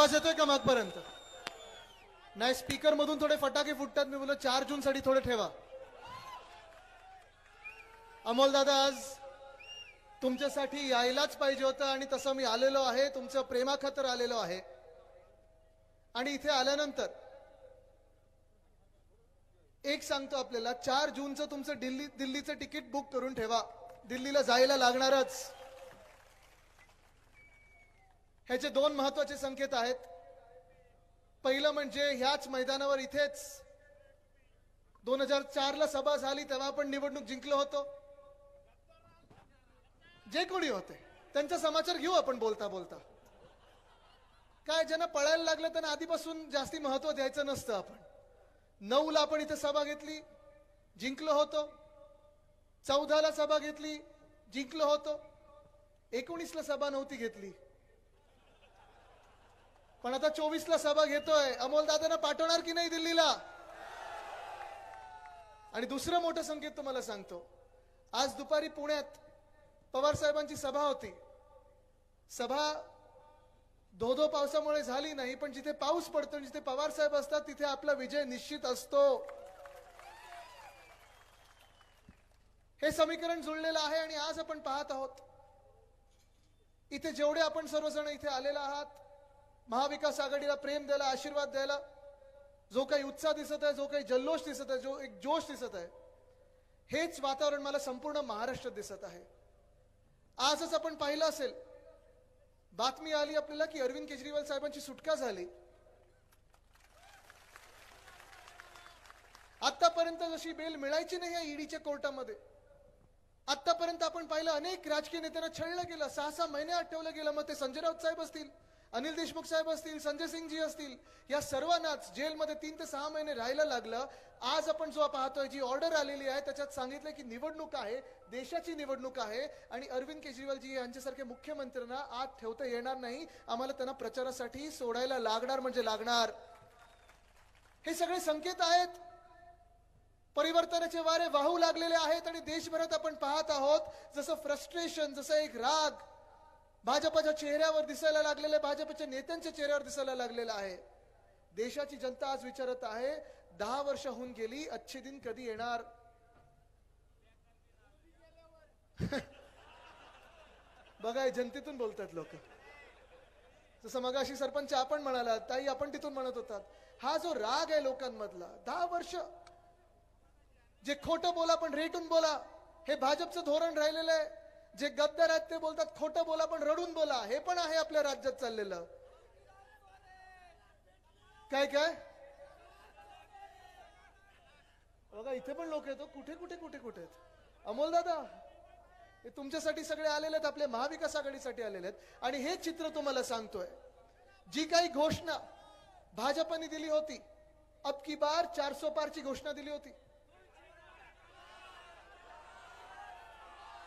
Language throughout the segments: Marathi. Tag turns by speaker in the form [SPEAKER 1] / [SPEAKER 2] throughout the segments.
[SPEAKER 1] आवाज येतोय का मागपर्यंत? नाही, स्पीकर मधून थोडे फटाके फुटतात. मी बोललो 4 जून साठी थोडे ठेवा. अमोल दादा, आज तुमच्यासाठी यायलाच पाहिजे होतं आणि तसं मी आलेलो आहे. तुमचं प्रेमाखातर आलेलो आहे. आणि इथे आल्यानंतर एक सांगतो आपल्याला, 4 जूनचं तुमचं दिल्लीचं तिकीट बुक करून ठेवा. दिल्लीला जायला लागणारच. ह्याचे 2 महत्वाचे संकेत आहेत. पहिलं म्हणजे ह्याच मैदानावर इथेच 2004ला सभा झाली, तेव्हा आपण निवडणूक जिंकलो होतो. जे कोणी होते त्यांचा समाचार घेऊ आपण बोलता बोलता. काय ज्यांना पळायला लागलं त्यांना आधीपासून जास्ती महत्व द्यायचं नसतं. आपण 9ला आपण इथे सभा घेतली, जिंकलो होतो. 14ला सभा घेतली, जिंकलो होतो. 19ला सभा नव्हती घेतली, पण आता 24ला सभा घेतोय. अमोल दादांना पाठवणार की नाही दिल्लीला? आणि दुसरं मोठं संकेत तुम्हाला सांगतो. आज दुपारी पुण्यात पवार साहेबांची सभा होती. सभा धोधो पावसामुळे झाली नाही, पण जिथे पाऊस पडतो, जिथे पवार साहेब असतात, तिथे आपला विजय निश्चित असतो. हे समीकरण जुळलेलं आहे. आणि आज आपण पाहत आहोत इथे जेवढे आपण सर्वजण इथे आलेला आहात, महाविकास आघाडीला प्रेम द्यायला, आशीर्वाद द्यायला, जो काही उत्साह दिसत आहे, जो काही जल्लोष दिसत आहे, जो एक जोश दिसत आहे, हेच वातावरण मला संपूर्ण महाराष्ट्रात दिसत आहे. आजच आपण पाहिलं असेल, बातमी आली आपल्याला की अरविंद केजरीवाल साहेबांची सुटका झाली. आतापर्यंत जशी बेल मिळायची नाही या ईडीच्या कोर्टामध्ये, आतापर्यंत आपण पाहिलं अनेक राजकीय नेत्यांना छळलं गेलं. 6-6 महिने आठवलं गेलं. मग ते संजय राऊत साहेब असतील, अनिल देशमुख साहेब असतील, संजय सिंगजी असतील, या सर्वांनाच जेलमध्ये 3 ते 6 महिने राहायला लागलं. आज आपण जो पाहतोय, जी ऑर्डर आलेली आहे, त्याच्यात सांगितलं की निवडणूक आहे, देशाची निवडणूक आहे, आणि अरविंद केजरीवालजी यांच्यासारख्या मुख्यमंत्र्यांना आत ठेवता येणार नाही. आम्हाला त्यांना प्रचारासाठी सोडायला लागणार म्हणजे लागणार. हे सगळे संकेत आहेत. परिवर्तनाचे वारे वाहू लागलेले आहेत. आणि देशभरात आपण पाहत आहोत जसं फ्रस्ट्रेशन, जसं एक राग भाजपच्या चेहऱ्यावर दिसायला लागलेले, भाजपच्या नेत्यांच्या चेहऱ्यावर दिसायला लागलेला आहे. देशाची जनता आज विचारत आहे, 10 वर्ष होऊन गेली, अच्छे दिन कधी येणार? बघा, जनतेतून बोलतात लोक. जसं मगाशी सरपंच आपण म्हणाला, ताई आपण तिथून म्हणत होतात. हा जो राग आहे लोकांमधला, 10 वर्ष जे खोटं बोला पण रेटून बोला, हे भाजपचं धोरण राहिलेलं आहे. जे गद्दार आहेत ते बोलतात खोटं बोला पण रडून बोला, हे पण आहे आपल्या राज्यात चाललेलं. काय काय बघा, इथे पण लोक येतो. कुठे कुठे कुठे कुठे आहेत अमोल दादा? हे तुमच्यासाठी सगळे आलेले आहेत, आपल्या महाविकास आघाडीसाठी आलेले आहेत. आणि हे चित्र तुम्हाला सांगतोय, जी काही घोषणा भाजपने दिली होती, अब की बार 400 पारची घोषणा दिली होती.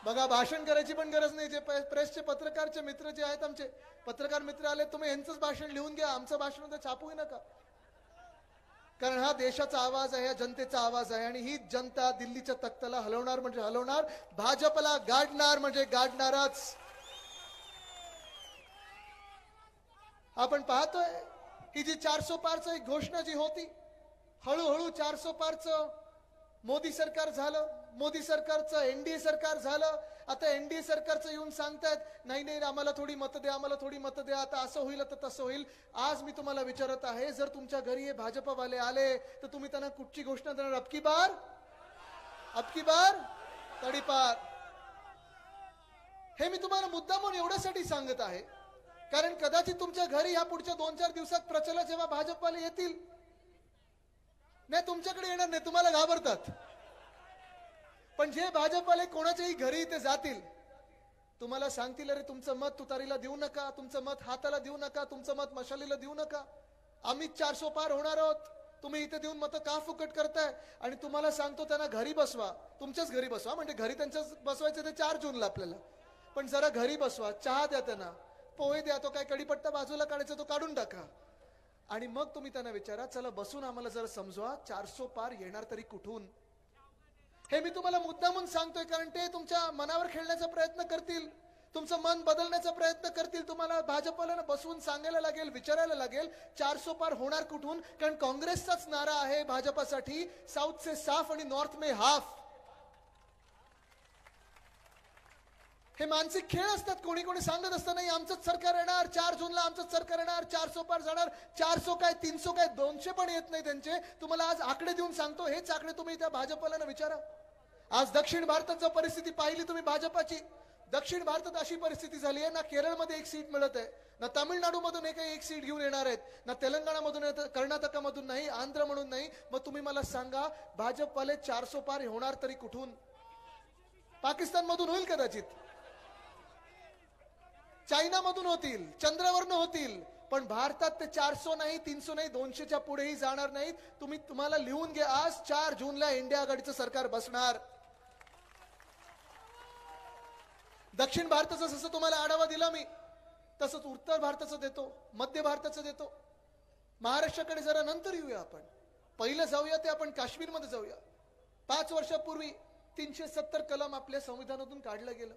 [SPEAKER 1] बघा, भाषण करायची पण गरज नाही. जे प्रेसचे पत्रकारचे मित्र जे आहेत, आमचे पत्रकार मित्र आले, तुम्ही यांचंच भाषण लिहून घ्या, आमचं भाषण तर छापूही नका. कारण हा देशाचा आवाज आहे, जनतेचा आवाज आहे. आणि ही जनता दिल्लीच्या तख्ताला हलवणार म्हणजे हलवणार, भाजपला गाडणार म्हणजे गाडणारच. आपण पाहतोय ही जी 400 पारचं एक घोषणा जी होती, हळूहळू 400 पारचं मोदी सरकार झालं, मोदी सरकारचं एनडीए सरकार झालं. आता एनडीए सरकारचं येऊन सांगतायत, नाही नाही आम्हाला थोडी मतं द्या, आम्हाला थोडी मतं द्या, आता असं होईल तर तसं होईल. आज मी तुम्हाला विचारत आहे, जर तुमच्या घरी हे भाजपवाले आले तर तुम्ही त्यांना कुठची घोषणा देणार? अब की बार तडीपार. हे मी तुम्हाला मुद्दामून एवढ्यासाठी सांगत आहे, कारण कदाचित तुमच्या घरी ह्या पुढच्या 2-4 दिवसात प्रचला जेव्हा भाजपवाले येतील, नाही तुमच्याकडे येणार नाही, तुम्हाला घाबरतात. पण जे भाजपवाले कोणाच्याही घरी ते जातील, तुम्हाला सांगतील, अरे तुमचं मत तुतारीला देऊ नका, तुमचं मत हाताला देऊ नका, तुमचं मत मशालीला देऊ नका, आम्ही 400 पार होणार आहोत, तुम्ही इथे देऊन मतं का फुकट करताय? आणि तुम्हाला सांगतो, त्यांना घरी बसवा, तुमच्याच घरी बसवा. म्हणजे घरी त्यांच्याच बसवायचं ते 4 जूनला आपल्याला, पण जरा घरी बसवा, चहा द्या त्यांना, पोहे द्या, तो काय कढीपत्ता बाजूला काढायचा तो काढून टाका. आणि मग तुम्ही त्यांना विचारा, चला बसून आम्हाला जरा समजवा, 400 पार येणार तरी कुठून? हे मी तुम्हाला मुद्दामून सांगतोय, कारण ते तुमच्या मनावर खेळण्याचा प्रयत्न करतील. तुमचं मन बदलण्याचा प्रयत्न करतील, तुम्हाला भाजपला बसवून सांगायला लागेल, विचारायला लागेल 400 पार होणार कुठून, कारण काँग्रेसचाच नारा आहे भाजपासाठी, साऊथ से साफ आणि नॉर्थ में हाफ. हे मानसिक खेळ असतात. कोणी कोणी सांगत असतं नाही आमचंच सरकार येणार, 4 जूनला आमचंच सरकार येणार, 400 पार जाणार. 400 काय 300 काय 200 पण येत नाही त्यांचे. तुम्हाला आज आकडे देऊन सांगतो, हेच आकडे तुम्ही त्या भाजपला विचारा. आज दक्षिण भारतात जर परिस्थिती पाहिली तुम्ही भाजपाची, दक्षिण भारतात अशी परिस्थिती झाली आहे, ना केरळमध्ये एक सीट मिळत आहे, ना तामिळनाडूमधून एक सीट घेऊन येणार आहेत, ना तेलंगणामधून, कर्नाटकामधून नाही, आंध्र म्हणून नाही. मग तुम्ही मला सांगा भाजपवाले 400 पार होणार तरी कुठून? पाकिस्तान मधून होईल कदाचित, चायना मधून होतील, चंद्रावरनं होतील, पण भारतात ते 400 नाही, 300 नाही, 200च्या पुढेही जाणार नाहीत. तुम्हाला लिहून घ्या, आज 4 जूनला इंडिया आघाडीचं सरकार बसणार. दक्षिण भारताचं जसं तुम्हाला आढावा दिला मी, तसंच उत्तर भारताचं देतो, मध्य भारताचं देतो. महाराष्ट्राकडे जरा नंतर येऊया. आपण पहिलं जाऊया ते आपण काश्मीरमध्ये जाऊया. 5 वर्षापूर्वी 370 कलम आपल्या संविधानातून काढलं गेलं.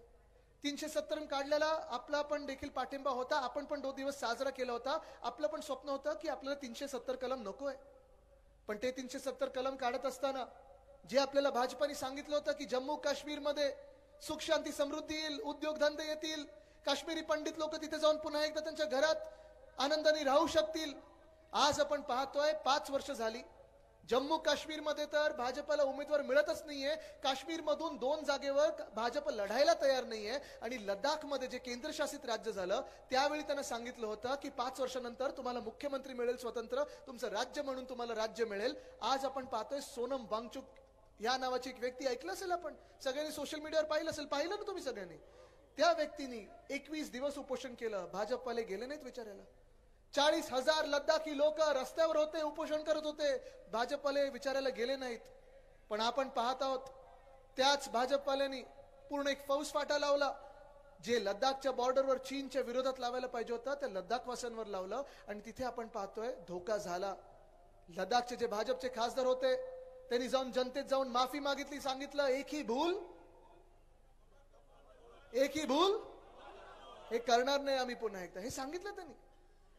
[SPEAKER 1] 370 काढलेला आपला पण देखील पाठिंबा होता. आपण पण 2 दिवस साजरा केला होता. आपलं पण स्वप्न होतं की आपल्याला 370 कलम नकोय. पण ते 370 कलम काढत असताना जे आपल्याला भाजपाने सांगितलं होतं की जम्मू काश्मीरमध्ये सुख शांती समृद्धी येईल, उद्योगधंदे येतील, काश्मीरी पंडित लोक तिथे जाऊन पुन्हा एकदा त्यांच्या घरात आनंदाने राहू शकतील. आज आपण पाहतोय 5 वर्ष झाली, जम्मू काश्मीरमध्ये तर भाजपला उमेदवार मिळतच नाहीये. काश्मीरमधून 2 जागेवर भाजप लढायला तयार नाहीये. आणि लडाखमध्ये जे केंद्रशासित राज्य झालं त्यावेळी त्यांना सांगितलं होतं की 5 वर्षानंतर तुम्हाला मुख्यमंत्री मिळेल, स्वतंत्र तुमचं राज्य म्हणून तुम्हाला राज्य मिळेल. आज आपण पाहतोय सोनम वांगचुक या नावाची एक व्यक्ती, ऐकलं असेल आपण सगळ्यांनी, सोशल मीडियावर पाहिलं असेल, पाहिलं ना तुम्ही सगळ्यांनी. त्या व्यक्तीने 21 दिवस उपोषण केलं. भाजपवाले गेले नाहीत विचारायला. 40,000 लद्दाखी लोक रस्त्यावर होते, उपोषण करत होते, भाजपवाले विचारायला गेले नाहीत. पण आपण पाहत आहोत त्याच भाजपवाल्यांनी पूर्ण एक फौज फाटा लावला. जे लद्दाखच्या बॉर्डरवर चीनच्या विरोधात लावायला पाहिजे होतं ते लद्दाखवासियांवर लावलं. आणि तिथे आपण पाहतोय धोका झाला. लद्दाखचे जे भाजपचे खासदार होते त्यांनी जाऊन जनतेत जाऊन माफी मागितली, सांगितलं एक ही भूल हे करणार नाही आम्ही पुन्हा एकदा, हे सांगितलं त्यांनी.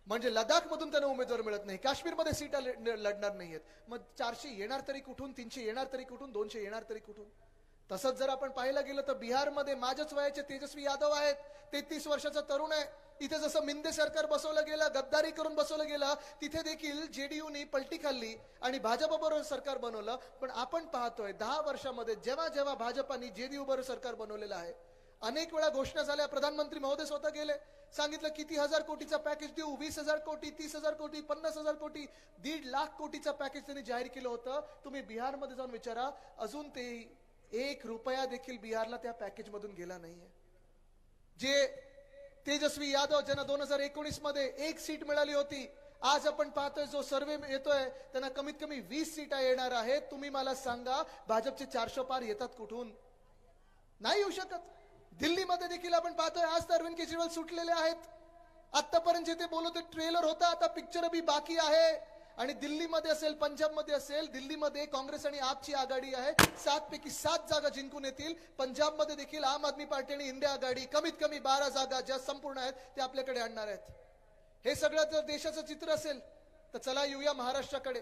[SPEAKER 1] म्हणजे लडाख मधून त्यांना उमेदवार मिळत नाही, काश्मीरमध्ये सीटा लढणार नाहीयेत. मग 400 येणार तरी कुठून, 300 येणार तरी कुठून, 200 येणार तरी कुठून? तसंच जर आपण पाहायला गेलं तर बिहारमध्ये माझ्याच वयाचे तेजस्वी यादव आहेत, 33 वर्षाचा तरुण आहे. इथे जसं मिंदे सरकार बसवलं गेलं, गद्दारी करून बसवलं गेलं, तिथे देखील जेडीयूने पलटी खाल्ली आणि भाजपबरोबर सरकार बनवलं. पण आपण पाहतोय 10 वर्षामध्ये जेव्हा जेव्हा भाजपाने जेडीयू बरोबर सरकार बनवलेलं आहे, अनेक वेळा घोषणा झाल्या. प्रधानमंत्री महोदय स्वतः गेले, सांगितलं किती हजार कोटीचा पॅकेज देऊ, 20,000 कोटी, 30,000 कोटी, 50,000 कोटी, 1.5 लाख कोटीचा पॅकेज त्यांनी जाहीर केलं होतं. तुम्ही बिहारमध्ये जाऊन विचारा, अजून ते 1 रुपया देखील बिहारला त्या पॅकेज मधून गेला नाहीये. जे तेजस्वी यादव ज्यांना 2019 मध्ये 1 सीट मिळाली होती, आज आपण पाहतोय जो सर्वे येतोय त्यांना कमीत कमी 20 सीटा येणार आहेत. तुम्ही मला सांगा भाजपचे 400 पार येतात कुठून? नाही येऊ शकत. दिल्लीमध्ये देखील आपण पाहतोय आज तर अरविंद केजरीवाल सुटलेले आहेत. आतापर्यंत जे ते बोलत ट्रेलर होता, आता पिक्चर बी बाकी आहे. आणि दिल्लीमध्ये असेल, पंजाबमध्ये असेल, दिल्लीमध्ये काँग्रेस आणि आपची आघाडी आहे, 7 पैकी 7 जागा जिंकून येतील. पंजाबमध्ये देखील आम आदमी पार्टी आणि इंडिया आघाडी कमीत कमी 12 जागा ज्या संपूर्ण आहेत ते आपल्याकडे आणणार आहेत. हे सगळं जर देशाचं चित्र असेल तर चला येऊया महाराष्ट्राकडे.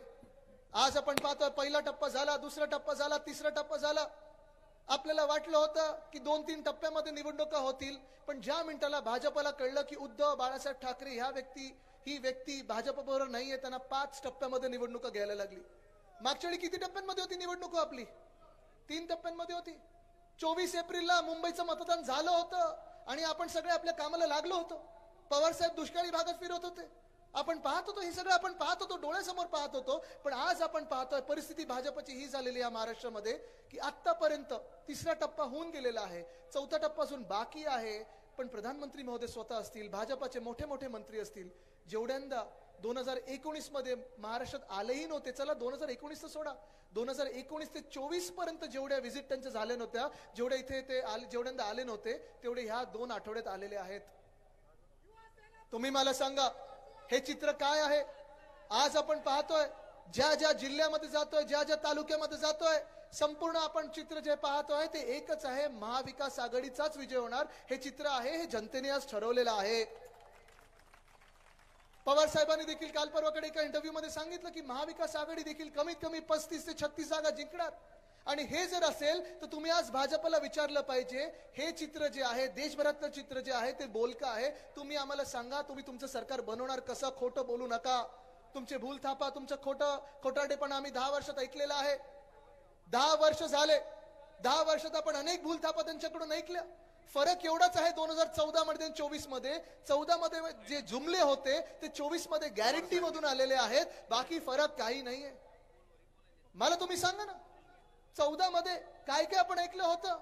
[SPEAKER 1] आज आपण पाहतोय पहिला टप्पा झाला, दुसरा टप्पा झाला, तिसरा टप्पा झाला. आपल्याला वाटलं होतं की 2-3 टप्प्यामध्ये निवडणुका होतील, पण ज्या मिनिटाला भाजपला कळलं की उद्धव बाळासाहेब ठाकरे ही व्यक्ती भाजपबरोबर नाहीये, त्यांना 5 टप्प्यामध्ये निवडणुका घ्यायला लागली. मागच्या वेळी किती टप्प्यांमध्ये होती निवडणूक आपली? 3 टप्प्यांमध्ये होती. 24 एप्रिलला मुंबईचं मतदान झालं होतं आणि आपण सगळे आपल्या कामाला लागलो होतो. पवार साहेब दुष्काळी भागात फिरत होते. आपण पाहत होतो, हे सगळं आपण पाहत होतो, डोळ्यासमोर पाहत होतो. पण आज आपण पाहतोय परिस्थिती भाजपची ही झालेली या महाराष्ट्रामध्ये की आतापर्यंत 3रा टप्पा होऊन गेलेला आहे, 4था टप्पा अजून बाकी आहे. पण प्रधानमंत्री महोदय स्वतः असतील, भाजपाचे मोठे मोठे मंत्री असतील, जेवढ्यांदा 2019 मध्ये महाराष्ट्रात आलेही नव्हते. चला 2019 तर सोडा, 2019 ते 24 पर्यंत जेवढ्या व्हिजिट त्यांच्या झाल्या नव्हत्या, जेवढ्या इथे ते जेवढ्यांदा आले नव्हते तेवढे ह्या 2 आठवड्यात आलेले आहेत. तुम्ही मला सांगा हे चित्र काय आहे? आज आपण पाहतोय ज्या ज्या जिल्ह्यामध्ये जातोय, ज्या ज्या तालुक्यामध्ये जातोय, संपूर्ण आपण चित्र जे पाहतोय ते एकच आहे, महाविकास आघाडीचाच विजय होणार हे चित्र आहे, हे जनतेने आज ठरवलेलं आहे. पवार साहेबांनी देखील काल परवाकडे एका इंटरव्ह्यू मध्ये सांगितलं की महाविकास आघाडी देखील कमीत कमी 35 ते 36 जागा जिंकणार. आणि हे जर असेल तर तुम्ही आज भाजपला विचारलं पाहिजे, हे चित्र जे आहे, देशभरातलं चित्र जे आहे ते बोलकं आहे. तुम्ही आम्हाला सांगा, तुम्ही तुमचं सरकार बनवणार कसं? खोटं बोलू नका. तुमचे भूल थापा, तुमचं खोटारडेपणा आम्ही 10 वर्षात ऐकलेलं आहे. 10 वर्ष झाले, 10 वर्षात आपण अनेक भूल थापा त्यांच्याकडून ऐकल्या. फरक एवढाच आहे 2014 मध्ये 24 मध्ये. 14 मध्ये जे जुमले होते ते 24 मध्ये गॅरंटी मधून आलेले आहेत. बाकी फरक काही नाहीये. मला तुम्ही सांगा ना, 14 मध्ये काय काय आपण ऐकलं होतं?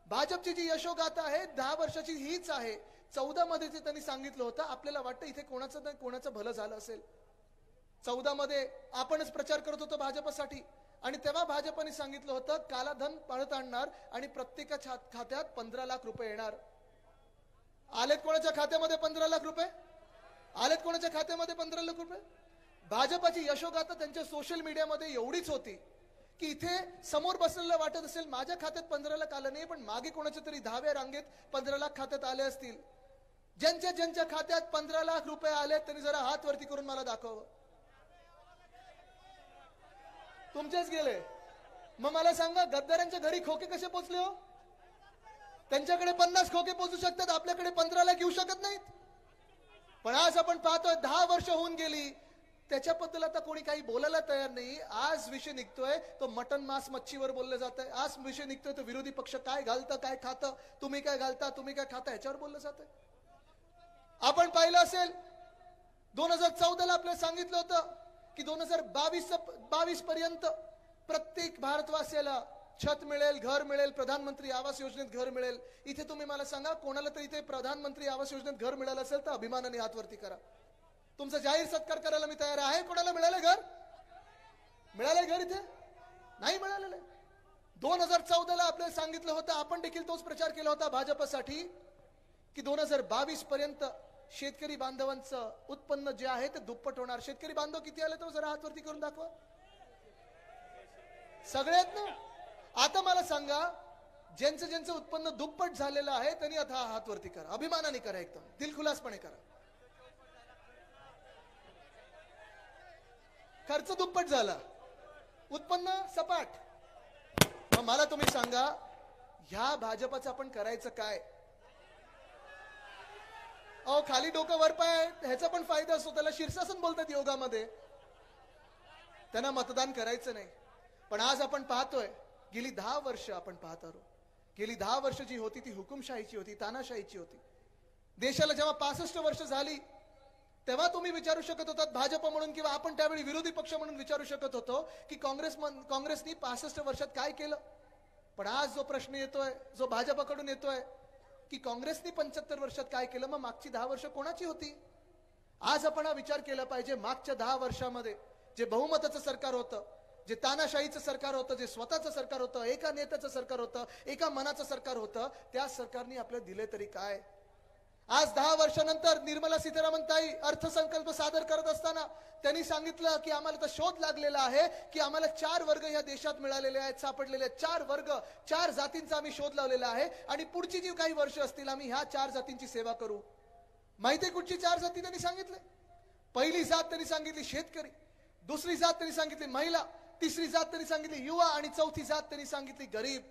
[SPEAKER 1] भाजपची जी यशोगाथा आहे 10 वर्षाची हीच आहे. 14 मध्ये जे त्यांनी सांगितलं होतं, आपल्याला वाटतं इथे कोणाचं नाही कोणाचं भलं झालं असेल. 14 मध्ये आपणच प्रचार करत होतो भाजपसाठी आणि तेव्हा भाजपने सांगितलं होतं कालाधन परत आणणार आणि प्रत्येकाच्या खात्यात 15 लाख रुपये येणार. आलेत कोणाच्या खात्यामध्ये 15 लाख रुपये? आलेत कोणाच्या खात्यामध्ये 15 लाख रुपये? भाजपची यशोगाथा त्यांच्या सोशल मीडियामध्ये एवढीच होती की इथे समोर बसलेला वाटत असेल माझ्या खात्यात 15 लाख आलं नाही, पण मागे कोणाच्या तरी 10व्या रांगेत 15 लाख खात्यात आले असतील. ज्यांच्या खात्यात 15 लाख रुपये आले त्यांनी जरा हात वरती करून मला दाखव. तुमचेच गेले. मग मला सांगा, गद्दारांच्या घरी खोके कसे पोचले हो? त्यांच्याकडे 50 खोके पोचू शकतात, आपल्याकडे 15 लाख येऊ शकत नाहीत. पण आज आपण पाहतोय 10 वर्ष होऊन गेली, त्याच्याबद्दल आता कोणी काही बोलायला तयार नाही. आज विषय निघतोय तो मटन मांस मच्छीवर बोललं जात आहे. आज विषय निघतोय तो विरोधी पक्ष काय घालतं काय खातं, तुम्ही काय घालता तुम्ही काय खाता, ह्याच्यावर बोललं जात आहे. आपण पाहिलं असेल 2014 आपल्याला सांगितलं होतं की 2022 पर्यंत प्रत्येक भारतवासियाला छत मिळेल, घर मिळेल, प्रधानमंत्री आवास योजनेत घर मिळेल. इथे तुम्ही मला सांगा, कोणाला तर इथे प्रधानमंत्री आवास योजनेत घर मिळालं असेल तर अभिमानाने हात वरती करा. तुमचा जाहीर सत्कार करायला मी तयार आहे. कोणाला मिळालं घर? मिळालंय घर? इथे नाही मिळालेलं. 2014 आपल्याला सांगितलं होतं, आपण देखील तोच प्रचार केला होता भाजपसाठी की 2022 पर्यंत शेतकरी बांधवांचं उत्पन्न जे आहे ते दुप्पट होणार. शेतकरी बांधव किती आले तो जरा हातवरती करून दाखवा. सगळ्यात ना. आता मला सांगा, ज्यांचं उत्पन्न दुप्पट झालेलं आहे त्यांनी आता हातवरती करा, अभिमानाने करा, एकदम दिलखुलासपणे करा. खर्च दुप्पट झाला, उत्पन्न सपाट. मग मला तुम्ही सांगा, ह्या भाजपाचं आपण करायचं काय? अहो, खाली डोकं वर पाय ह्याचा पण फायदा असतो. त्याला शीर्षासन बोलतात योगामध्ये. त्यांना मतदान करायचं नाही. पण आज आपण पाहतोय, गेली 10 वर्ष आपण पाहत आहोत, गेली 10 वर्ष जी होती ती हुकुमशाहीची होती, तानाशाहीची होती. देशाला जेव्हा 65 वर्ष झाली तेव्हा तुम्ही विचारू शकत होतात भाजप म्हणून, किंवा आपण त्यावेळी विरोधी पक्ष म्हणून विचारू शकत होतो की काँग्रेसनी 65 वर्षात काय केलं. पण आज जो प्रश्न येतोय, जो भाजपकडून येतोय की काँग्रेसनी 75 वर्षात काय केलं, मग मागची 10 वर्ष कोणाची होती? आज आपण हा विचार केला पाहिजे. मागच्या 10 वर्षामध्ये जे बहुमताचं सरकार होतं, जे तानाशाहीचं सरकार होतं, जे स्वतःचं सरकार होतं, एका नेत्याचं सरकार होतं, एका मनाचं सरकार होतं, त्या सरकारने आपल्याला दिले तरी काय? आज 10 वर्षानंतर निर्मला सीतारामन ताई अर्थसंकल्प सादर करत असताना त्यांनी सांगितलं की आम्हाला तर शोध लागलेला आहे की आम्हाला 4 वर्ग या देशात मिळालेले आहेत, सापडलेले 4 वर्ग, 4 जातींचा आम्ही शोध लावलेला आहे आणि पुढची जी काही वर्ष असतील आम्ही ह्या 4 जातींची सेवा करू. माहिती कुठची 4 जाती त्यांनी सांगितले? पहिली जात त्यांनी सांगितली शेतकरी, दुसरी जात त्यांनी सांगितली महिला, तिसरी जात त्यांनी सांगितली युवा आणि चौथी जात त्यांनी सांगितली गरीब.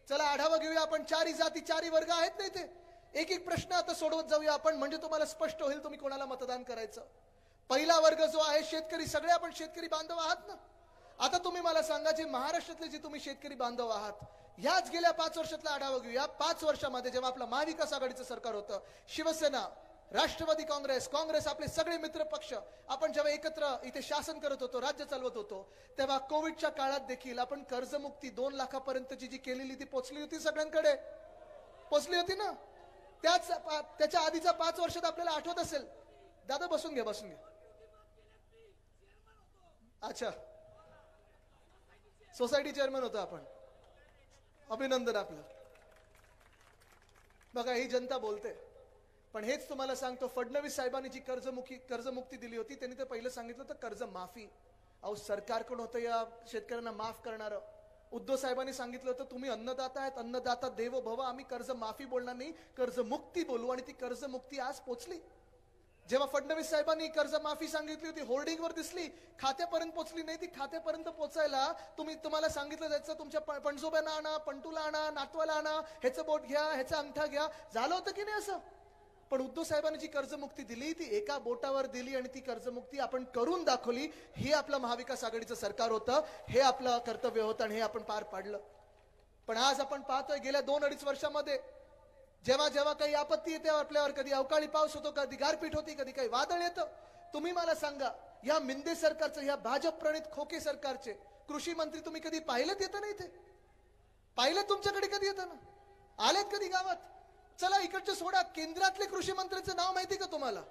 [SPEAKER 1] चला आढावा घेऊया आपण. 4 जाती, 4 वर्ग आहेत ना इथे. एक एक प्रश्न आता सोडवत जाऊया आपण, म्हणजे तुम्हाला स्पष्ट होईल तुम्ही कोणाला मतदान करायचं. पहिला वर्ग जो आहे शेतकरी, सगळे आपण शेतकरी बांधव आहात ना. आता तुम्ही मला सांगा, जे महाराष्ट्रातले जे तुम्ही शेतकरी बांधव आहात, ह्याच गेल्या 5 वर्षातला आढावा घेऊया. 5 वर्षामध्ये जेव्हा आपलं महाविकास आघाडीचं सरकार होतं, शिवसेना, राष्ट्रवादी काँग्रेस आपले सगळे मित्र पक्ष, आपण जेव्हा एकत्र इथे शासन करत होतो, राज्य चालवत होतो, तेव्हा कोविडच्या काळात देखील आपण कर्जमुक्ती 2 लाखापर्यंतची जी केलेली ती पोचली होती, सगळ्यांकडे पोचली होती ना. त्याच्या आधीचा 5 वर्षात आपल्याला आठवत असेल. दादा बसून घ्या. अच्छा, सोसायटी चेअरमन होता आपण. अभिनंदन आपलं. बघा, ही जनता बोलते. पण हेच तुम्हाला सांगतो, फडणवीस साहेबांनी जी कर्जमुक्ती दिली होती, त्यांनी ते पहिलं सांगितलं होतं कर्ज माफी. अहो, सरकारकडून होतं या शेतकऱ्यांना माफ करणारं. उद्धव साहेबांनी सांगितलं होतं तुम्ही अन्नदाता आहेत, अन्नदाता देवो भव. आम्ही कर्ज माफी बोलणार नाही, कर्जमुक्ती बोलू. आणि ती कर्जमुक्ती आज पोचली. जेव्हा फडणवीस साहेबांनी कर्जमाफी सांगितली होती, होर्डिंगवर दिसली, खात्यापर्यंत पोचली नाही. ती खात्यापर्यंत पोचायला तुम्हाला सांगितलं जायचं तुमच्या पणजोब्यांना आणा, पंटूला आणा, नातवाला आणा, ह्याचं बोट घ्या, ह्याचा अंगठा घ्या. झालं होतं की नाही असं? पण उद्धव साहेबांनी जी कर्जमुक्ती दिली ती एका बोटावर दिली आणि ती कर्जमुक्ती आपण करून दाखवली. हे आपलं महाविकास आघाडीचं सरकार होतं, हे आपलं कर्तव्य होतं आणि हे आपण पार पाडलं. पण आज आपण पाहतोय गेल्या 2-2.5 वर्षामध्ये जेव्हा जेव्हा काही आपत्ती येते आपल्यावर, कधी अवकाळी पाऊस होतो, कधी गारपीट होती, कधी काही वादळ येतं, तुम्ही मला सांगा या मिंदे सरकारचं, या भाजप प्रणित खोके सरकारचे कृषी मंत्री तुम्ही कधी पाहिलेत येतं ना इथे? पाहिलेत तुमच्याकडे कधी येतं ना? आलेत कधी गावात? चला इकडचे सोडा, केंद्रातले कृषी मंत्र्यांचं नाव माहिती का तुम्हाला?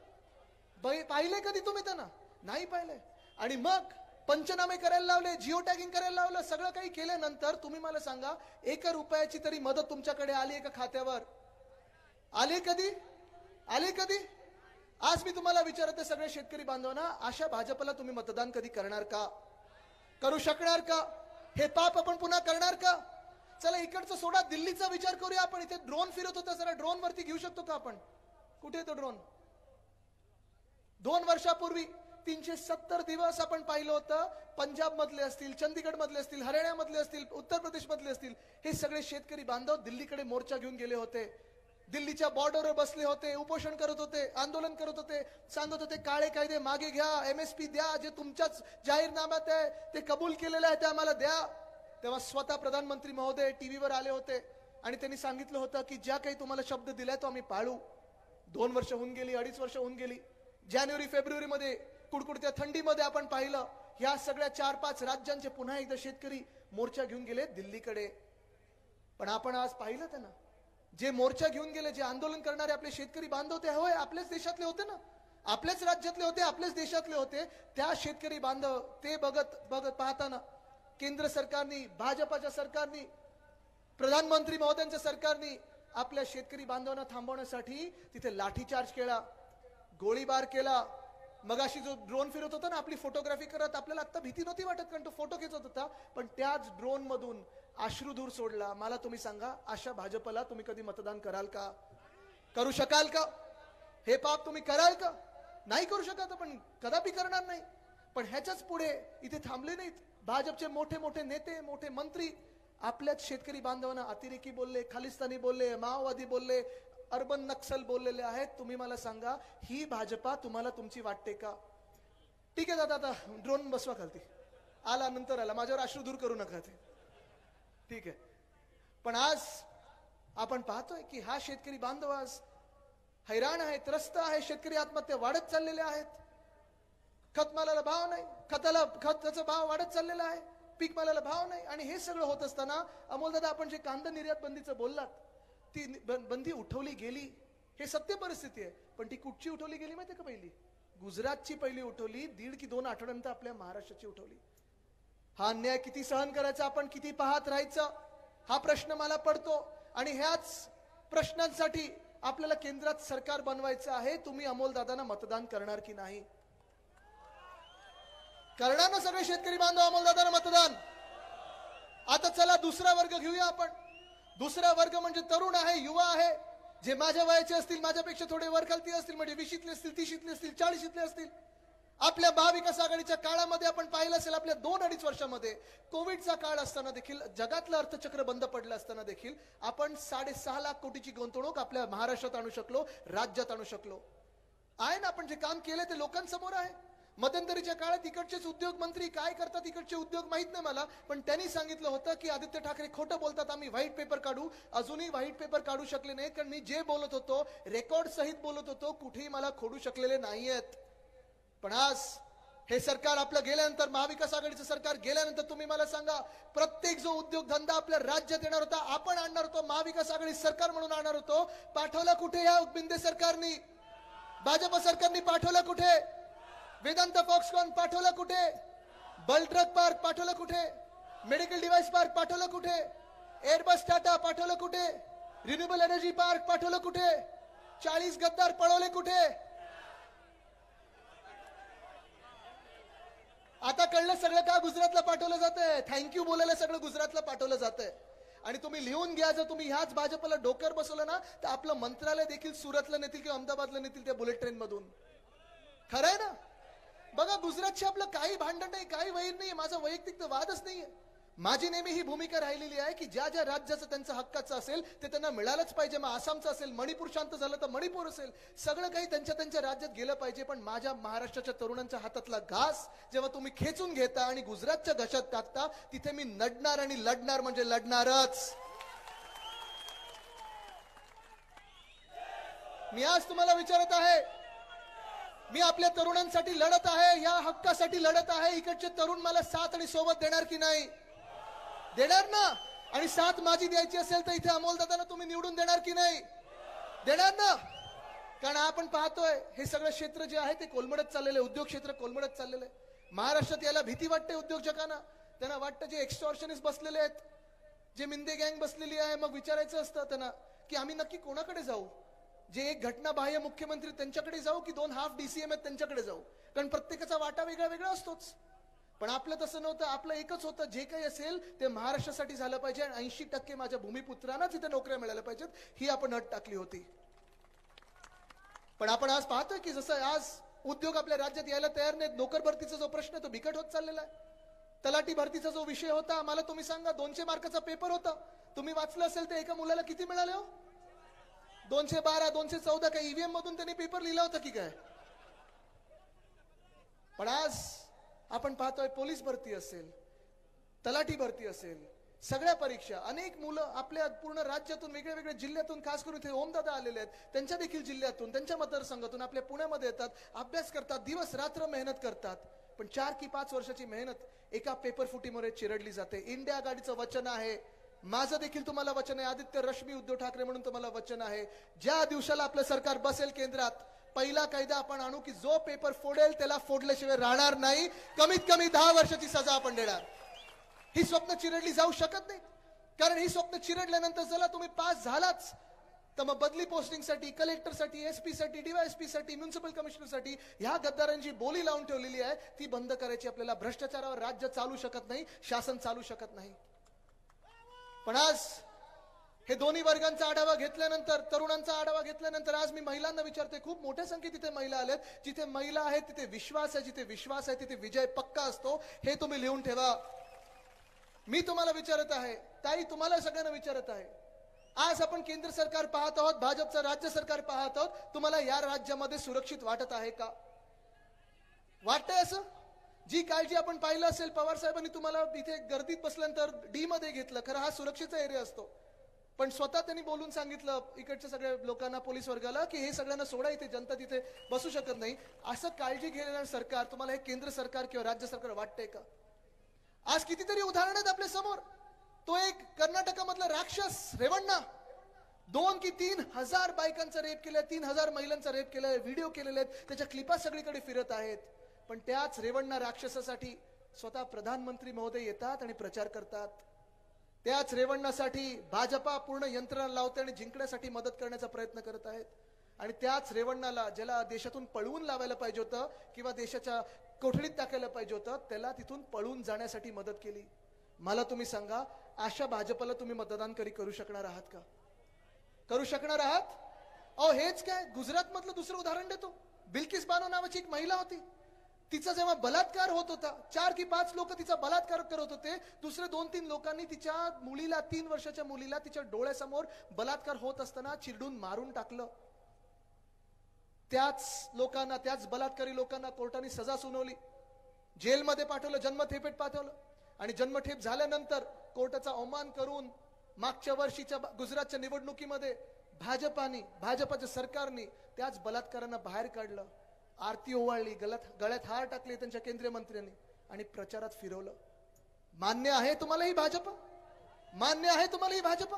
[SPEAKER 1] पाहिले कधी तुम्ही त्यांना? नाही पाहिले. आणि मग पंचनामे करायला लावले, जिओ टॅगिंग करायला लावलं, सगळं काही केल्यानंतर तुम्ही मला सांगा 1 रुपयाची तरी मदत तुमच्याकडे आली का खात्यावर? आले कधी? आले कधी? आज मी तुम्हाला विचारते सगळे शेतकरी बांधवांना, अशा भाजपला तुम्ही मतदान कधी करणार का? करू शकणार का? हे पाप आपण पुन्हा करणार का? चला इकडचं सोडा, दिल्लीचा विचार करूया आपण. इथे ड्रोन फिरत होता, जरा ड्रोन वरती घेऊ शकतो का आपण? कुठे तो ड्रोन? 2 वर्षापूर्वी 370 दिवस आपण पाहिलं होतं. पंजाब मधले असतील, चंदीगड मधले असतील, हरियाणा मधले असतील, उत्तर प्रदेश मधले असतील, हे सगळे शेतकरी बांधव दिल्लीकडे मोर्चा घेऊन गेले होते. दिल्लीच्या बॉर्डरवर बसले होते, उपोषण करत होते, आंदोलन करत होते, सांगत होते काळे कायदे मागे घ्या, MSP द्या, जे तुमच्याच जाहीरनाम्यात आहे ते कबूल केलेलं आहे ते आम्हाला द्या. तेव्हा स्वतः प्रधानमंत्री महोदय टीव्हीवर आले होते आणि त्यांनी सांगितलं होतं की ज्या काही तुम्हाला शब्द दिलाय तो आम्ही पाळू. 2 वर्ष होऊन गेली, 2.5 वर्ष होऊन गेली. जानेवारी फेब्रुवारी मध्ये कुडकुडत्या थंडीमध्ये आपण पाहिलं ह्या सगळ्या 4-5 राज्यांचे पुन्हा एकदा शेतकरी मोर्चा घेऊन गेले दिल्लीकडे. पण आपण आज पाहिलं त्यांना, जे मोर्चा घेऊन गेले, जे आंदोलन करणारे आपले शेतकरी बांधव ते होय आपल्याच देशातले होते ना, आपल्याच राज्यातले होते, आपल्याच देशातले होते. त्या शेतकरी बांधव ते बघत पाहताना केंद्र सरकारनी, भाजपाच्या सरकारनी, प्रधानमंत्री महोदयांच्या सरकारनी आपल्या शेतकरी बांधवांना थांबवण्यासाठी तिथे लाठीचार्ज केला, गोळीबार केला. मगाशी जो ड्रोन फिरत होता ना आपली फोटोग्राफी करत, आपल्याला आता भीती नव्हती वाटत कारण तो फोटो खेचत होता, पण त्याच ड्रोन मधून अश्रुधूर सोडला. मला तुम्ही सांगा अशा भाजपला तुम्ही कधी मतदान कराल का? करू शकाल का? हे पाप तुम्ही कराल का? नाही करू शकत, आपण कदापि करणार नाही. पण ह्याच्याच पुढे इथे थांबले नाहीत. भाजपचे मोठे मोठे नेते, मोठे मंत्री आपल्याच शेतकरी बांधवांना अतिरेकी बोलले, खालिस्तानी बोलले, माओवादी बोलले, अर्बन नक्सल बोललेले आहेत. तुम्ही मला सांगा ही भाजपा तुम्हाला तुमची वाटते का? ठीक आहे दादा, आता ड्रोन बसवा खालती, आला नंतर आला, माझ्यावर अश्रू दूर करू नका ते, ठीक आहे. पण आज आपण पाहतोय की हा शेतकरी बांधव आज हैराण आहे, त्रस्त आहे. शेतकरी आत्महत्या वाढत चाललेल्या आहेत. खतमालाला भाव नाही, खताचा भाव वाढत चाललेला आहे, पीक मालाला भाव नाही. आणि हे सगळं होत असताना अमोलदादा आपण जे कांदा निर्यात बंदीचं बोललात, ती बंदी उठवली गेली, हे सत्य परिस्थिती आहे. पण ती कुठची उठवली गेली माहिती का? पहिली गुजरातची पहिली उठवली, 1.5 की 2 आठवड्यानंतर आपल्या महाराष्ट्राची उठवली. हा अन्याय किती सहन करायचा, आपण किती पाहत राहायचं, हा प्रश्न मला पडतो. आणि ह्याच प्रश्नांसाठी आपल्याला केंद्रात सरकार बनवायचं आहे. तुम्ही अमोलदादांना मतदान करणार की नाही? करणार ना सगळे शेतकरी बांधव अमोलदादांना मतदान? आता चला दुसरा वर्ग घेऊया आपण. दुसरा वर्ग म्हणजे तरुण आहे, युवा आहे, जे माझ्या वयाचे असतील, माझ्यापेक्षा थोडे वर खालती असतील, म्हणजे 20शीतले असतील, 30शीतले असतील, 40शीतले असतील. आपल्या महाविकास आघाडीच्या काळामध्ये आपण पाहिलं असेल, आपल्या 2-2.5 वर्षामध्ये कोविडचा काळ असताना देखील, जगातलं अर्थचक्र बंद पडलं असताना देखील आपण 6.5 लाख कोटीची गुंतवणूक आपल्या महाराष्ट्रात आणू शकलो, राज्यात आणू शकलो. आहे ना, आपण जे काम केले ते लोकांसमोर आहे. मध्यंतरीच्या काळात इकडचेच उद्योग मंत्री काय करतात, इकडचे उद्योग माहित नाही मला, पण त्यांनी सांगितलं होतं की आदित्य ठाकरे खोटं बोलतात, आम्ही व्हाईट पेपर काढू. अजूनही व्हाईट पेपर काढू शकले नाहीत, कारण मी जे बोलत होतो रेकॉर्ड सहित बोलत होतो, कुठेही मला खोडू शकलेले नाहीयेत. पण आज हे सरकार आपलं गेल्यानंतर, महाविकास आघाडीचं सरकार गेल्यानंतर तुम्ही मला सांगा, प्रत्येक जो उद्योगधंदा आपल्या राज्यात येणार होता आपण आणणार होतो, महाविकास आघाडी सरकार म्हणून आणणार होतो. पाठवला कुठे या बिंदे सरकारनी? भाजप सरकारनी पाठवला कुठे? वेदांत फॉक्सकॉन पाठवलं कुठे? बल्ट्रक पार्क पाठवलं कुठे? मेडिकल डिव्हाइस पार्क पाठवलं कुठे? एअरबस टाटा पाठवलं कुठे? रिन्युएबल एनर्जी पार्क पाठवलं कुठे? 40 गद्दार पळवले कुठे? आता कळलं सगळं का गुजरातला पाठवलं जातंय. थँक्यू बोलायला सगळं गुजरातला पाठवलं जातंय. आणि तुम्ही लिहून घ्या, जर तुम्ही ह्याच भाजपला डोक्यावर बसवलं ना तर आपलं मंत्रालय देखील सुरतला नेतील किंवा अहमदाबादला नेतील त्या बुलेट ट्रेन मधून. खरंय ना. बघा गुजरातशी आपलं काही भांडण नाही, काही वैर नाही, माझा वैयक्तिक वादच नाहीये. माझी नेहमी ही भूमिका राहिलेली आहे की ज्या ज्या राज्याचं त्यांचं हक्काचं असेल ते त्यांना मिळालंच पाहिजे. मग आसामचं असेल, मणिपूर शांत झालं तर मणिपूर असेल, सगळं काही त्यांच्या त्यांच्या राज्यात गेलं पाहिजे. पण माझ्या महाराष्ट्राच्या तरुणांच्या हातातला घास जेव्हा तुम्ही खेचून घेता आणि गुजरातच्या घशात टाकता, तिथे मी नडणार आणि लढणार म्हणजे लढणारच. मी आज तुम्हाला विचारत आहे, मी आपल्या तरुणांसाठी लढत आहे, या हक्कासाठी लढत आहे. इकडचे तरुण मला साथ आणि सोबत देणार की नाही? देणार ना. आणि साथ माझी द्यायची असेल तर इथे अमोल दादांना तुम्ही निवडून देणार की नाही? देणार ना. कारण आपण पाहतोय हे सगळं क्षेत्र जे आहे ते कोलमडत चाललेलं आहे, उद्योग क्षेत्र कोलमडत चाललेलं आहे. महाराष्ट्रात याला भीती वाटते उद्योजकांना. त्यांना वाटतं जे एक्स्टॉर्शनिस्ट बसलेले आहेत, जे मिंदे गँग बसलेली आहे, मग विचारायचं असतं त्यांना की आम्ही नक्की कोणाकडे जाऊ? जे एक घटनाबाह्य मुख्यमंत्री त्यांच्याकडे जाऊ की 2 हाफ DCM आहेत त्यांच्याकडे जाऊ? कारण प्रत्येकाचा वाटा वेगळा वेगळा असतोच. पण आपलं तसं नव्हतं. आपलं एकच होतं, जे काही असेल ते महाराष्ट्रासाठी झालं पाहिजे आणि 80% माझ्या भूमिपुत्रांना तिथे नोकऱ्या मिळाल्या पाहिजेत, ही आपण अट टाकली होती. पण आपण आज पाहतोय की जसं आज उद्योग आपल्या राज्यात यायला तयार नाहीत. नोकर भरतीचा जो प्रश्न आहे तो बिकट होत चाललेला आहे. तलाठी भरतीचा जो विषय होता, मला तुम्ही सांगा, 200 मार्काचा पेपर होता. तुम्ही वाचलं असेल तर एका मुलाला किती मिळाले हो? 212, 214. काही ईव्हीएम मधून त्यांनी पेपर लिहिला होता की काय? पण आज आपण पाहतोय पोलीस भरती असेल, तलाठी भरती असेल, सगळ्या परीक्षा, अनेक मुलं आपल्या पूर्ण राज्यातून, वेगळ्या वेगळ्या जिल्ह्यातून, खास करून इथे ओमदादा आलेले आहेत, त्यांच्या देखील जिल्ह्यातून, त्यांच्या मतदारसंघातून आपल्या पुण्यामध्ये येतात, अभ्यास करतात, दिवस रात्र मेहनत करतात. पण 4 की 5 वर्षाची मेहनत एका पेपर फुटीमुळे चिरडली जाते. इंडिया आघाडीचं वचन आहे, माझं देखील तुम्हाला वचन आहे, आदित्य रश्मी उद्धव ठाकरे म्हणून तुम्हाला वचन आहे, ज्या दिवसाला आपलं सरकार बसेल केंद्रात, पहिला कायदा आपण आणू की जो पेपर फोडेल त्याला फोडल्याशिवाय राहणार नाही. कमीत कमी 10 वर्षाची सजा आपण देणार. ही स्वप्न चिरडली जाऊ शकत नाही. कारण ही स्वप्न चिरडल्यानंतर चला तुम्ही पास झालाच तर मग बदली पोस्टिंगसाठी, कलेक्टरसाठी, SP साठी, DYSP साठी, म्युनिसिपल कमिशनरसाठी ह्या गद्दारांची बोली लावून ठेवलेली आहे ती बंद करायची. आपल्याला भ्रष्टाचारावर राज्य चालू शकत नाही, शासन चालू शकत नाही. पण आज हे दोन्ही वर्गांचा आढावा घेतल्यानंतर, तरुणांचा आढावा घेतल्यानंतर आज मी महिलांना विचारते, खूप मोठ्या संख्येत तिथे महिला आल्यात. जिथे महिला आहेत तिथे विश्वास आहे, जिथे विश्वास आहे तिथे विजय पक्का असतो. हे तुम्ही लिहून ठेवा. मी तुम्हाला विचारत आहे, ताई तुम्हाला सगळ्यांना विचारत आहे, आज आपण केंद्र सरकार पाहत आहोत, भाजपचं राज्य सरकार पाहत आहोत, तुम्हाला या राज्यामध्ये सुरक्षित वाटत आहे का? वाटतंय असं? जी काळजी आपण पाहिलं असेल, पवार साहेबांनी तुम्हाला इथे गर्दीत बसल्यानंतर D मध्ये घेतलं, खरं हा सुरक्षेचा एरिया असतो, पण स्वतः त्यांनी बोलून सांगितलं इकडच्या सगळ्या लोकांना, पोलीस वर्गाला, की हे सगळ्यांना सोडा, इथे जनता तिथे बसू शकत नाही. असं काळजी घेणारं सरकार तुम्हाला हे केंद्र सरकार किंवा राज्य सरकार वाटतंय का? आज कितीतरी उदाहरण आहेत आपल्या समोर. तो एक कर्नाटकामधला राक्षस रेवण्णा, 2 की 3 हजार बायकांचा रेप केलाय, 3000 महिलांचा रेप केलाय, व्हिडिओ केलेले आहेत, त्याच्या क्लिपा सगळीकडे फिरत आहेत. पण त्याच रेवण्णा राक्षसासाठी स्वतः प्रधानमंत्री महोदय येतात आणि प्रचार करतात. त्याच रेवण्णासाठी भाजपा पूर्ण यंत्रणा लावते आणि जिंकण्यासाठी मदत करण्याचा प्रयत्न करत आहेत. आणि त्याच रेवण्णाला, ज्याला देशातून पळवून लावायला पाहिजे होतं किंवा देशाच्या कोठडीत टाकायला पाहिजे होतं, त्याला तिथून पळून जाण्यासाठी मदत केली. मला तुम्ही सांगा, अशा भाजपला तुम्ही मतदान करू शकणार आहात का? करू शकणार आहात? अहो हेच काय, गुजरात मधलं दुसरं उदाहरण देतो. बिल्किस बानो नावाची एक महिला होती. तिचा जेव्हा बलात्कार होत होता, 4 की 5 लोक तिचा बलात्कार करत होते, दुसरे 2-3 लोकांनी तिच्या मुलीला, 3 वर्षाच्या मुलीला तिच्या डोळ्यासमोर बलात्कार होत असताना चिरडून मारून टाकलं. त्याच लोकांना, त्याच बलात्कारी लोकांना कोर्टाने सजा सुनावली, जेलमध्ये पाठवलं, जन्मठेपेत पाठवलं. आणि जन्मठेप झाल्यानंतर कोर्टाचा अवमान करून मागच्या वर्षीच्या गुजरातच्या निवडणुकीमध्ये भाजपाच्या सरकारने त्याच बलात्कारांना बाहेर काढलं, आरती ओवाळली, गळ्यात हार टाकले त्यांच्या केंद्रीय मंत्र्यांनी आणि प्रचारात फिरवलं. मान्य आहे तुम्हाला ही भाजप? मान्य आहे तुम्हाला ही भाजप?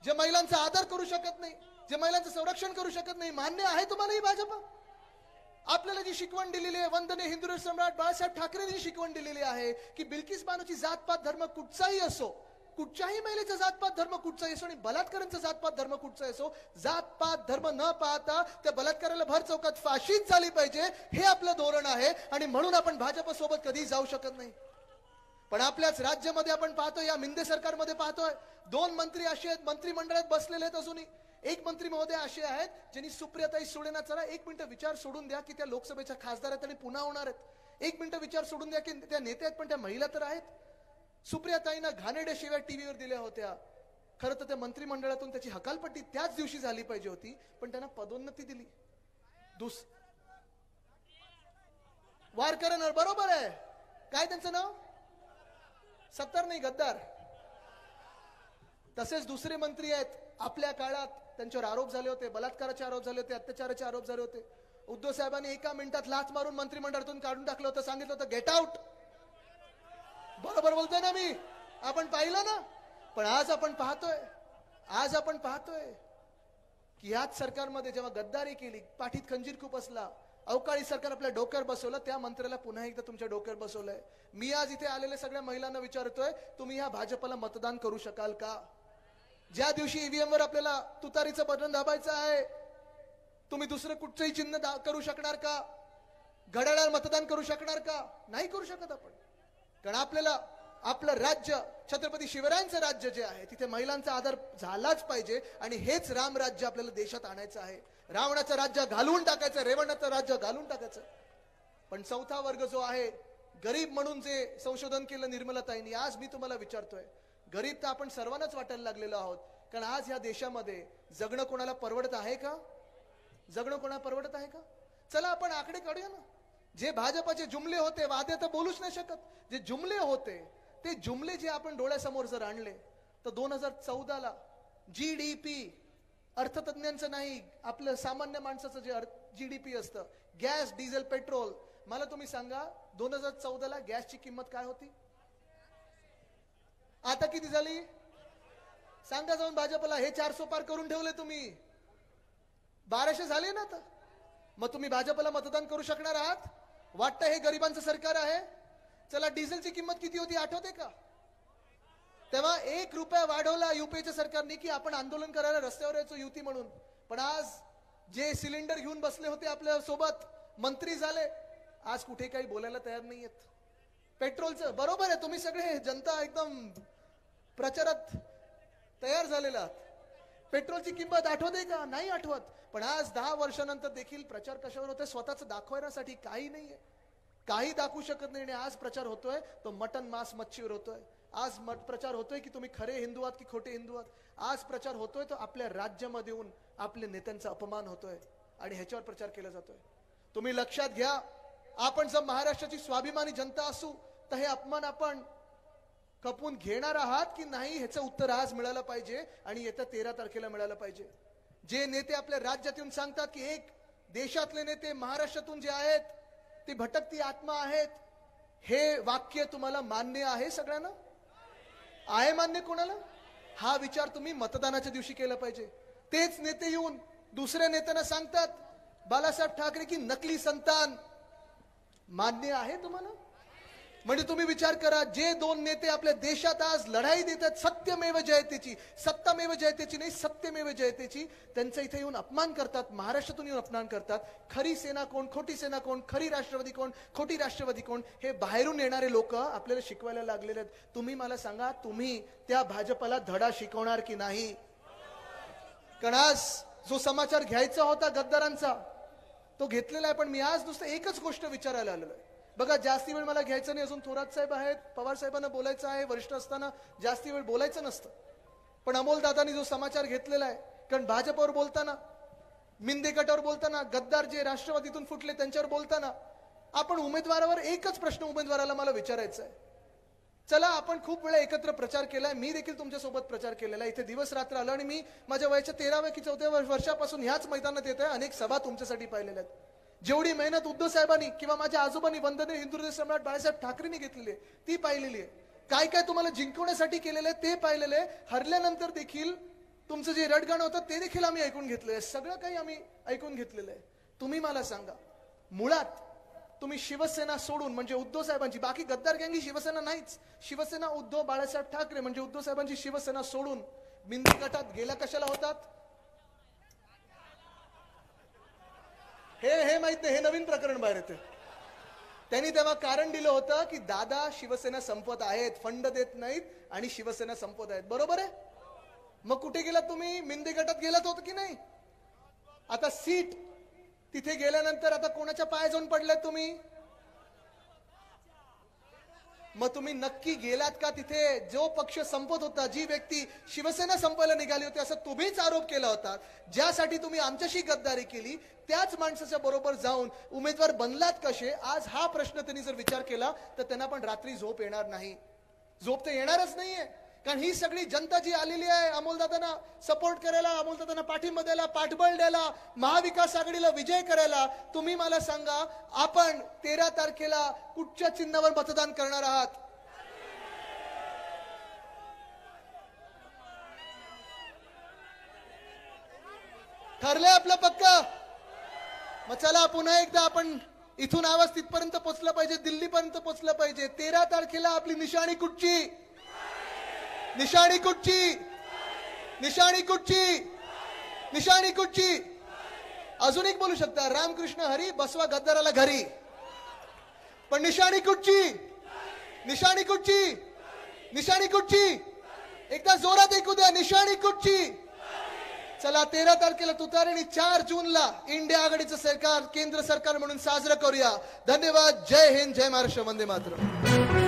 [SPEAKER 1] जे महिलांचा आदर करू शकत नाही, जे महिलांचं संरक्षण करू शकत नाही, मान्य आहे तुम्हाला ही भाजप? आपल्याला जी शिकवण दिलेली आहे, वंदनीय हिंदू सम्राट बाळासाहेब ठाकरेंनी जी शिकवण दिलेली आहे की बिल्किस बानोची जातपात धर्म कुठचाही असो, कुठच्याही महिलेचा जातपात धर्म कुठचाही असो आणि बलात्कारांचा जातपात धर्म कुठचाही असो, जातपात धर्म न पाहता त्या बलात्काराला भर चौकात फाशीच झाली पाहिजे, हे आपलं धोरण आहे. आणि म्हणून आपण भाजप सोबत कधीही जाऊ शकत नाही. पण आपल्याच राज्यामध्ये आपण पाहतोय, या मिंदे सरकारमध्ये पाहतोय, 2 मंत्री असे आहेत मंत्रिमंडळात बसलेले आहेत. अजूनही एक मंत्री महोदय असे आहेत ज्यांनी सुप्रियाताई सुळेंना, चला 1 मिनिट विचार सोडून द्या की त्या लोकसभेच्या खासदार आहेत आणि पुन्हा होणार आहेत. 1 मिनिट विचार सोडून द्या की त्या नेत्या आहेत पण त्या महिला तर आहेत. सुप्रियाताईंना घाणेरड्या शिव्या टीव्हीवर दिल्या होत्या. खरं तर त्या मंत्रिमंडळातून त्याची हकालपट्टी त्याच दिवशी झाली पाहिजे होती, पण त्यांना पदोन्नती दिली. वारकऱ्यांवर बरोबर आहे. काय त्यांचं नाव? सत्तार नाही, गद्दार. तसेच दुसरे मंत्री आहेत, आपल्या काळात त्यांच्यावर आरोप झाले होते, बलात्काराचे आरोप झाले होते, अत्याचाराचे आरोप झाले होते. उद्धव साहेबांनी एका मिनिटात लाच मारून मंत्रिमंडळातून काढून टाकलं होतं. सांगितलं होतं गेट आउट. बरोबर बोलतोय ना मी? आपण पाहिलं ना. पण आज आपण पाहतोय की याच सरकारमध्ये जेव्हा गद्दारी केली, पाठीत खंजीर खूप असला, अवकाळी सरकार आपल्या डोक्यावर बसवलं, त्या मंत्र्याला पुन्हा एकदा तुमच्या डोक्यावर बसवलंय. मी आज इथे आलेल्या सगळ्या महिलांना विचारतोय, तुम्ही ह्या भाजपला मतदान करू शकाल का? ज्या दिवशी ईव्हीएम वर आपल्याला तुतारीचं बटन दाबायचं आहे, तुम्ही दुसरं कुठचंही चिन्ह करू शकणार का? घड्याळावर मतदान करू शकणार का? नाही करू शकत आपण. कारण आपल्याला आपलं राज्य, छत्रपती शिवरायांचं राज्य जे आहे, तिथे महिलांचा आदर झालाच पाहिजे. आणि हेच राम राज्य आपल्याला देशात आणायचं आहे. रावणाचं राज्य घालवून टाकायचं, रेवणाचं राज्य घालून टाकायचं. पण 4था वर्ग जो आहे, गरीब म्हणून जे संशोधन केलं निर्मलाताईंनी, आज मी तुम्हाला विचारतोय, गरीब तर आपण सर्वांनाच वाटायला लागलेलो आहोत. कारण आज ह्या देशामध्ये जगणं कोणाला परवडत आहे का? जगणं कोणाला परवडत आहे का? चला आपण आकडे काढूया ना. जे भाजपाचे जुमले होते, वादे तर बोलूच नाही शकत, जे जुमले होते ते जुमले जे आपण डोळ्यासमोर जर आणले तर 2014ला जीडीपी, अर्थतज्ञांचं नाही, आपलं सामान्य माणसाचं जे जीडीपी असतं, गॅस, डिझेल, पेट्रोल, मला तुम्ही सांगा 2014ला गॅसची किंमत काय होती? आता किती झाली? सांगा जाऊन भाजपला. हे 400 पार करून ठेवले तुम्ही, 1200 झाले ना. तर मग तुम्ही भाजपला मतदान करू शकणार आहात? वाटतं हे गरिबांचं सरकार आहे? चला, डिझेलची किंमत किती होती आठवते का? तेव्हा 1 रुपया वाढवला युपीच्या सरकारने की आपण आंदोलन करायला रस्त्यावर यायचो युती म्हणून. पण आज जे सिलेंडर घेऊन बसले होते आपल्या सोबत, मंत्री झाले, आज कुठे काही बोलायला तयार नाहीयेत. पेट्रोलचं बरोबर आहे, तुम्ही सगळे जनता एकदम प्रचारात तयार झालेला आहात. पेट्रोलची किंमत आठवते का? नाही आठवत. पण आज 10 वर्षानंतर देखील प्रचार कशावर होतोय? स्वतःच दाखवण्यासाठी. काही नाहीये, काही दाखवू शकत नाही. आणि आज प्रचार होतोय तो मटन, मांस, मच्छीवर होतोय. आज प्रचार होतोय की तुम्ही खरे हिंदू आहात की खोटे हिंदू आहात. आज प्रचार होतोय तो आपल्या राज्यामध्ये येऊन आपल्या नेत्यांचा अपमान होतोय आणि ह्याच्यावर प्रचार केला जातोय. तुम्ही लक्षात घ्या, आपण जर महाराष्ट्राची स्वाभिमानी जनता असू तर हे अपमान आपण खपून घेणार आहात की नाही, ह्याचं उत्तर आज मिळालं पाहिजे आणि येत्या 13 तारखेला मिळालं पाहिजे. जे नेते आपल्या राज्यात येऊन सांगतात की एक देशातले नेते महाराष्ट्रातून जे आहेत ती भटकती आत्मा आहेत, हे वाक्य तुम्हाला मान्य आहे? सगळ्यांना आहे मान्य? कोणाला? हा विचार तुम्ही मतदानाच्या दिवशी केला पाहिजे. तेच नेते येऊन दुसऱ्या नेत्यांना सांगतात बाळासाहेब ठाकरे की नकली संतान. मान्य आहे तुम्हाला? म्हणजे तुम्ही विचार करा, जे 2 नेते आपल्या देशात आज लढाई देतात सत्यमेव जयतेची, सत्तामेव जयतेची नाही, सत्यमेव जयतेची, त्यांचा इथे येऊन अपमान करतात, महाराष्ट्रातून येऊन अपमान करतात. खरी सेना कोण, खोटी सेना कोण, खरी राष्ट्रवादी कोण, खोटी राष्ट्रवादी कोण, हे बाहेरून येणारे लोक आपल्याला शिकवायला लागलेले आहेत. तुम्ही मला सांगा, तुम्ही त्या भाजपला धडा शिकवणार की नाही? कारण आज जो समाचार घ्यायचा होता गद्दारांचा तो घेतलेला आहे. पण मी आज नुसतं एकच गोष्ट विचारायला आलेलो आहे. बघा, जास्ती वेळ मला घ्यायचं नाही. अजून थोरात साहेब आहेत, पवार साहेबांना बोलायचं आहे. वरिष्ठ असताना जास्ती वेळ बोलायचं नसतं. पण अमोल दादांनी जो समाचार घेतलेला आहे, कारण भाजपवर बोलताना, मिंदे गटावर बोलताना, गद्दार जे राष्ट्रवादीतून फुटले त्यांच्यावर बोलताना, आपण उमेदवारावर एकच प्रश्न उमेदवाराला मला विचारायचा आहे. चला, आपण खूप वेळा एकत्र प्रचार केलाय, मी देखील तुमच्यासोबत प्रचार केलेला आहे. इथे दिवस रात्र आलो आणि मी माझ्या वयाच्या 13व्या की 14व्या वर्षापासून ह्याच मैदानात येतोय. अनेक सभा तुमच्यासाठी पाहिलेल्या आहेत. जेवढी मेहनत उद्धव साहेबांनी किंवा माझ्या आजोबांनी, वंदनीय हिंदू हृदय सम्राट बाळासाहेब ठाकरेंनी घेतलेली आहे ती पाहिलेली आहे. काय काय तुम्हाला जिंकवण्यासाठी केलेलं आहे ते पाहिलेलं आहे. हरल्यानंतर देखील तुमचं जे रडगाणं होतं ते देखील आम्ही ऐकून घेतलेलं आहे. सगळं काही आम्ही ऐकून घेतलेलं आहे. तुम्ही मला सांगा, मुळात तुम्ही शिवसेना सोडून, म्हणजे उद्धव साहेबांची, बाकी गद्दार गँगी शिवसेना नाहीच, शिवसेना उद्धव बाळासाहेब ठाकरे म्हणजे उद्धव साहेबांची शिवसेना सोडून मिंदी गटात गेल्या कशाला होतात हे माहित नाही, हे नवीन प्रकरण बाहेर येते. त्यांनी तेव्हा कारण दिलं होतं की दादा शिवसेना संपत आहेत, फंड देत नाहीत आणि शिवसेना संपत आहेत. बरोबर आहे. मग कुठे गेलात तुम्ही? मिंदी गटात गेलात होत की नाही? आता सीट तिथे गेल्यानंतर आता कोणाच्या पाया जाऊन पडलात तुम्ही? मग तुम्ही नक्की गेलात का तिथे? जो पक्ष संपत होता, जी व्यक्ती शिवसेना संपायला निघाली होती असं तुम्हीच आरोप केला होता, ज्यासाठी तुम्ही आमच्याशी गद्दारी केली, त्याच माणसाच्या बरोबर जाऊन उमेदवार बनलात कसे? आज हा प्रश्न त्यांनी जर विचार केला तर त्यांना पण रात्री झोप येणार नाही. झोप तर येणारच नाहीये. कारण ही सगळी जनता जी आलेली आहे अमोलदादांना सपोर्ट करायला, अमोलदादांना पाठिंबा द्यायला, पाठबळ द्यायला, महाविकास आघाडीला विजय करायला, तुम्ही मला सांगा आपण 13 तारखेला कुठच्या चिन्हावर मतदान करणार आहात? ठरलंय आपलं पक्का? मग चला पुन्हा एकदा आपण इथून आवाज तिथपर्यंत पोहोचला पाहिजे, दिल्लीपर्यंत पोहोचला पाहिजे. 13 तारखेला आपली निशाणी कुठची? निशाणी कुठची? निशाणी कुठची? निशाणी कुठची? अजून एक बोलू शकता, रामकृष्ण हरी, बसवा गद्दाराला घरी. पण निशाणी कुठची? निशाणी कुठची? निशाणी कुठची? एकदा जोरात ऐकू द्या, निशाणी कुठची? चला 13 तारखेला तुतारी आणि 4 जूनला इंडिया आघाडीचं सरकार केंद्र सरकार म्हणून साजरं करूया. धन्यवाद. जय हिंद, जय महाराष्ट्र, वंदे मातरम.